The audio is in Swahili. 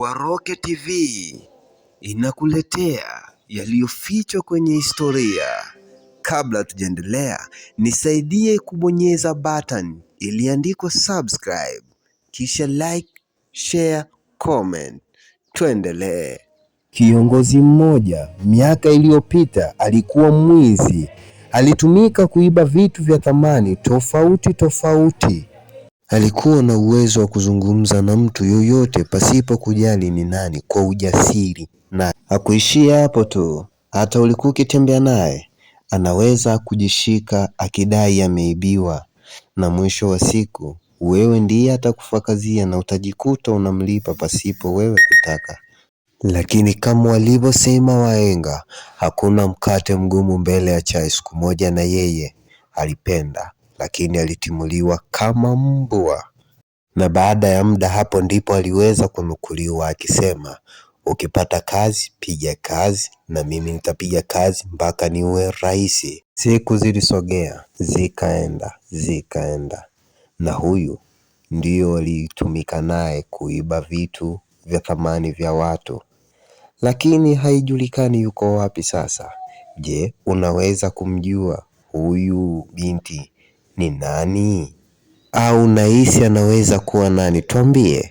Waroke TV inakuletea yaliyofichwa kwenye historia. Kabla tujaendelea, nisaidie kubonyeza button iliandikwa subscribe, kisha like, share, comment. Tuendelee. Kiongozi mmoja miaka iliyopita alikuwa mwizi. Alitumika kuiba vitu vya thamani tofauti. Alikuwa na uwezo wa kuzungumza na mtu yoyote pasipo kujali ni nani, kwa ujasiri. Na hakuishia hapo tu, hata ulikuwa ukitembea naye anaweza kujishika akidai ameibiwa, na mwisho wa siku wewe ndiye atakufakazia na utajikuta unamlipa pasipo wewe kutaka. Lakini kama walivyosema wahenga, hakuna mkate mgumu mbele ya chai. Siku moja na yeye alipenda, lakini alitimuliwa kama mbwa. Na baada ya muda, hapo ndipo aliweza kunukuliwa akisema, ukipata kazi piga kazi na mimi nitapiga kazi mpaka niwe rais. Siku zilisogea zikaenda, na huyu ndio alitumika naye kuiba vitu vya thamani vya watu. Lakini haijulikani yuko wapi sasa. Je, unaweza kumjua huyu binti ni nani? Au unahisi anaweza kuwa nani? Tuambie.